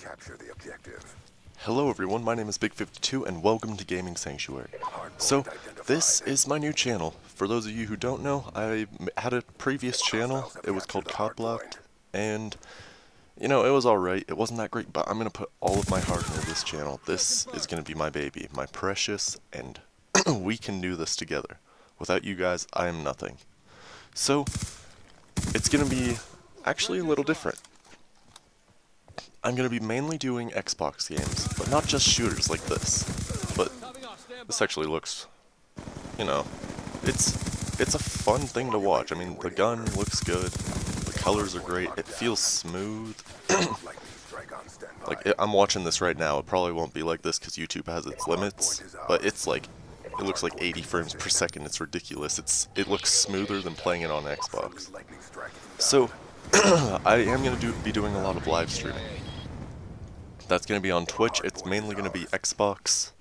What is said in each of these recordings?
Capture the objective. Hello everyone, my name is Bigg52 and welcome to Gaming Sanctuary. So, this is my new channel. For those of you who don't know, I had a previous channel. It was called COD Blocked, and you know, it was alright. It wasn't that great, but I'm going to put all of my heart into this channel. This is going to be my baby, my precious, and we can do this together. Without you guys, I am nothing. So, it's going to be actually a little different. I'm going to be mainly doing Xbox games, but not just shooters like this. But this actually looks, you know, it's a fun thing to watch. I mean, the gun looks good, the colors are great, it feels smooth. I'm watching this right now. It probably won't be like this because YouTube has its limits, but it's like, it looks like 80 frames per second. It's ridiculous. It looks smoother than playing it on Xbox. So, I am going to be doing a lot of live streaming. That's going to be on Twitch. It's mainly going to be Xbox.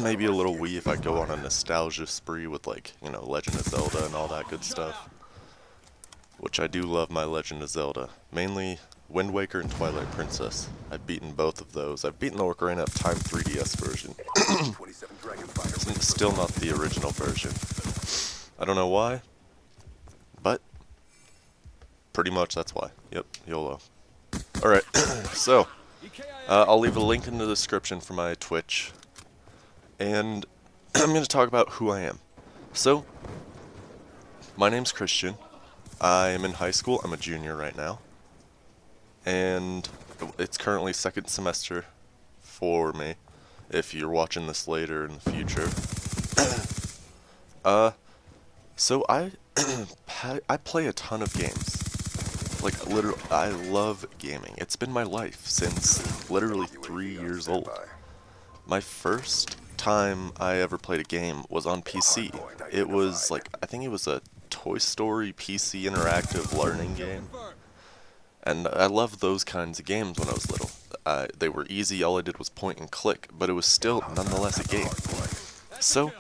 Maybe a little Wii if I go on a nostalgia spree with, like, you know, Legend of Zelda and all that good stuff. Which I do love my Legend of Zelda. Mainly Wind Waker and Twilight Princess. I've beaten both of those. I've beaten the Ocarina of Time 3DS version. Still not the original version. I don't know why, but pretty much that's why. Yep, YOLO. Alright, so, I'll leave a link in the description for my Twitch, and I'm going to talk about who I am. So, my name's Christian. I am in high school. I'm a junior right now, and it's currently second semester for me, if you're watching this later in the future. So I play a ton of games. Like, literally, I love gaming. It's been my life since literally 3 years old. My first time I ever played a game was on PC. It was like, I think it was a Toy Story PC interactive learning game. And I loved those kinds of games when I was little. They were easy, all I did was point and click, but it was still nonetheless a game. So,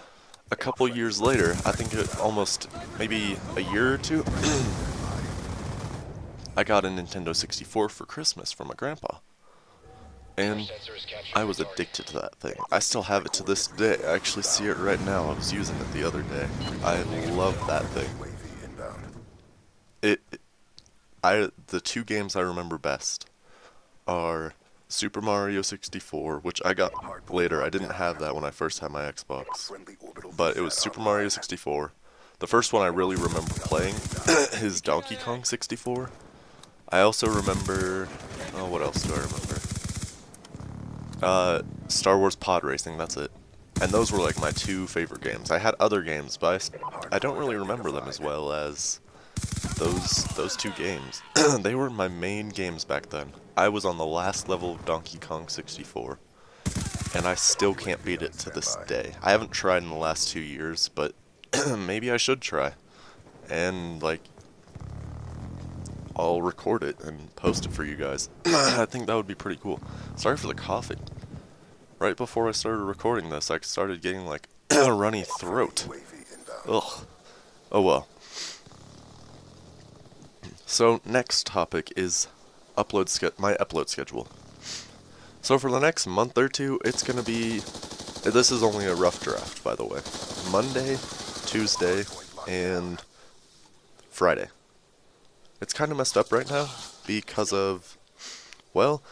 a couple years later, I think almost maybe a year or two, I got a Nintendo 64 for Christmas from my grandpa. And I was addicted to that thing. I still have it to this day. I actually see it right now. I was using it the other day. I love that thing. The two games I remember best are Super Mario 64, which I got later. I didn't have that when I first had my Xbox. But it was Super Mario 64. The first one I really remember playing is Donkey Kong 64. I also remember, oh, what else do I remember? Star Wars Pod Racing, that's it. And those were like my two favorite games. I had other games, but I don't really remember them as well as those two games. They were my main games back then. I was on the last level of Donkey Kong 64, and I still can't beat it to this day. I haven't tried in the last 2 years, but maybe I should try. And, like, I'll record it and post it for you guys. I think that would be pretty cool. Sorry for the coughing. Right before I started recording this, I started getting, like, a runny throat. Ugh. Oh well. So, next topic is my upload schedule. So for the next month or two, it's gonna be... This is only a rough draft, by the way. Monday, Tuesday, and Friday. It's kind of messed up right now because of, well,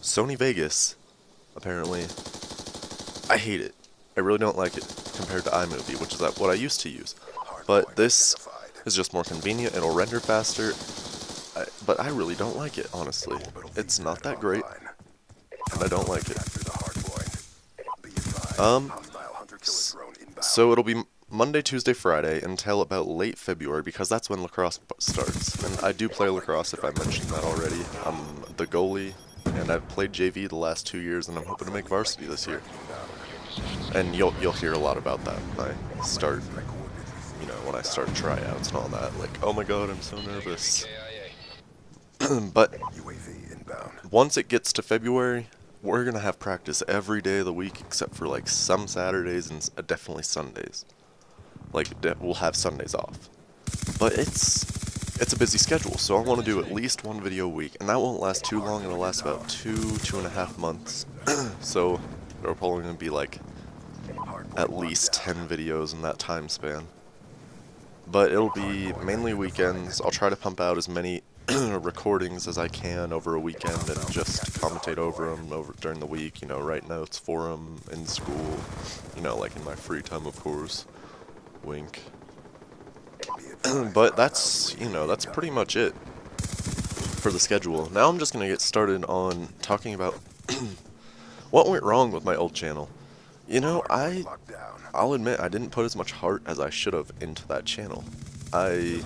Sony Vegas, apparently. I hate it. I really don't like it compared to iMovie, which is what I used to use. But this is just more convenient, it'll render faster, but I really don't like it, honestly. It's not that great, and I don't like it. So it'll be Monday, Tuesday, Friday until about late February, because that's when lacrosse starts. And I do play lacrosse, if I mentioned that already. I'm the goalie, and I've played JV the last 2 years, and I'm hoping to make varsity this year. And you'll hear a lot about that when I start, you know, when I start tryouts and all that. Like, oh my god, I'm so nervous. But once it gets to February, we're gonna have practice every day of the week except for like some Saturdays and definitely Sundays. Like, we'll have Sundays off. But it's it's a busy schedule, so I want to do at least one video a week, and that won't last too long. It'll last about 2.5 months. So there'll probably going to be like at least 10 videos in that time span. But it'll be mainly weekends. I'll try to pump out as many recordings as I can over a weekend and just commentate over them during the week, you know, write notes for them in school, you know, like in my free time, of course. Wink. But that's, you know, that's pretty much it for the schedule. Now I'm just going to get started on talking about what went wrong with my old channel. You know, I'll admit I didn't put as much heart as I should have into that channel. I,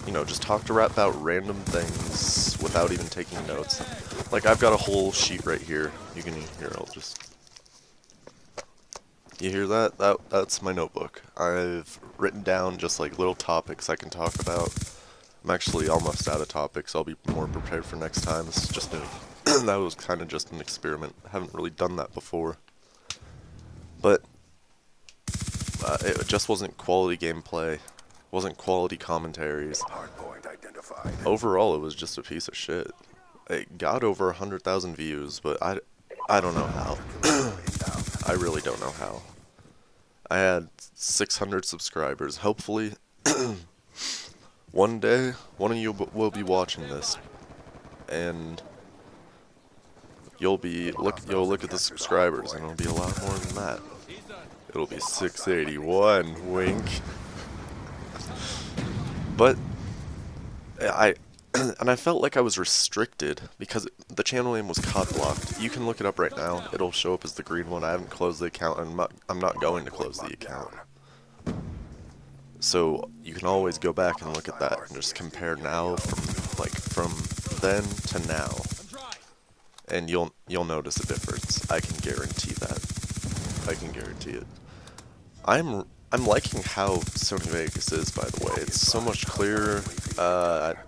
you know, just talked about random things without even taking notes. Like, I've got a whole sheet right here. You can hear, I'll just... You hear that? That's my notebook. I've written down just like little topics I can talk about. I'm actually almost out of topics. I'll be more prepared for next time. This is just that was kind of just an experiment. I haven't really done that before. But it just wasn't quality gameplay. Wasn't quality commentaries. Overall, it was just a piece of shit. It got over 100,000 views, but I don't know how. I really don't know how. I had 600 subscribers. Hopefully, one day, one of you will be watching this, and you'll look at the subscribers, and it'll be a lot more than that. It'll be 681. Wink. But and I felt like I was restricted because the channel name was COD blocked. You can look it up right now. It'll show up as the green one. I haven't closed the account, and I'm not going to close the account. So you can always go back and look at that and just compare now from then to now, and you'll notice a difference. I can guarantee that. I can guarantee it. I'm liking how Sony Vegas is, by the way. It's so much clearer.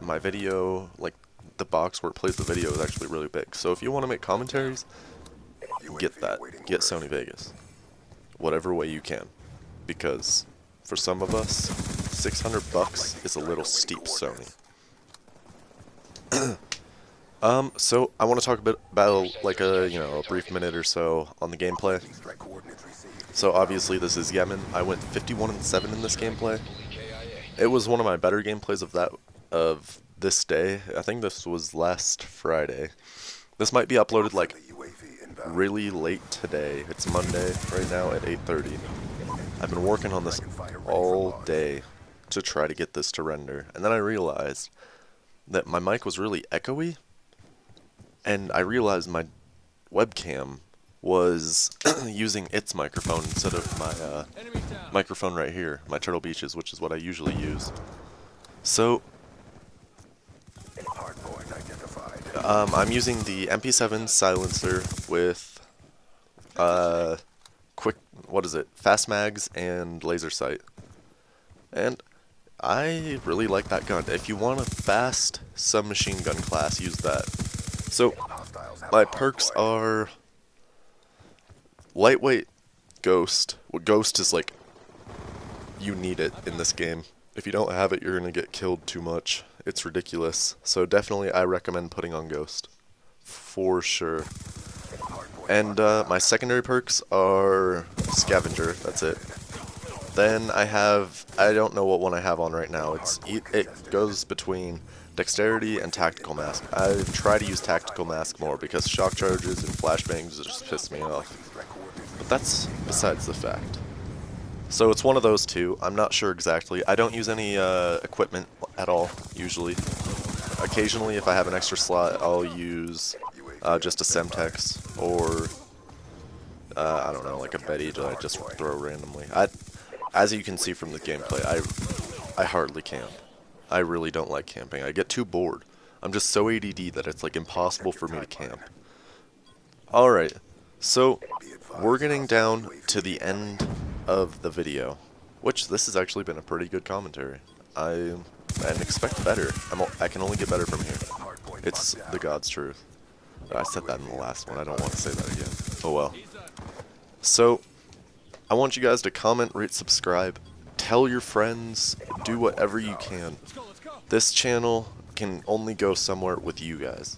My video, like the box where it plays the video, is actually really big. So if you want to make commentaries, get that. Get Sony Vegas. Whatever way you can. Because for some of us, $600 is a little steep, Sony. So I want to talk a bit about like a brief minute or so on the gameplay. So obviously this is Yemen. I went 51-7 in this gameplay. It was one of my better gameplays of this day. I think this was last Friday. This might be uploaded like really late today. It's Monday right now at 8:30. I've been working on this all day to try to get this to render, and then I realized that my mic was really echoey, and I realized my webcam was using its microphone instead of my microphone right here, my Turtle Beaches, which is what I usually use. So I'm using the MP7 silencer with fast mags and laser sight, and I really like that gun. If you want a fast submachine gun class, use that. So my perks are lightweight Ghost. Well, Ghost is like, you need it in this game. If you don't have it, you're gonna get killed too much. It's ridiculous. So definitely I recommend putting on Ghost. For sure. And my secondary perks are Scavenger. That's it. Then I don't know what one I have on right now. It goes between Dexterity and Tactical Mask. I try to use Tactical Mask more because shock charges and flashbangs just piss me off. But that's besides the fact. So it's one of those two. I'm not sure exactly. I don't use any equipment at all, usually. Occasionally, if I have an extra slot, I'll use just a Semtex or, I don't know, like a Betty that I just throw randomly. As you can see from the gameplay, I hardly camp. I really don't like camping. I get too bored. I'm just so ADD that it's like impossible for me to camp. Alright, so we're getting down to the end of the video, which this has actually been a pretty good commentary. And expect better. I can only get better from here. It's the God's truth. I said that in the last one. I don't want to say that again. Oh well. So, I want you guys to comment, rate, subscribe, tell your friends, do whatever you can. This channel can only go somewhere with you guys.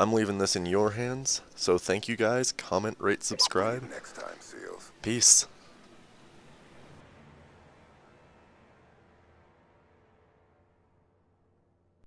I'm leaving this in your hands, so thank you guys. Comment, rate, subscribe. Peace.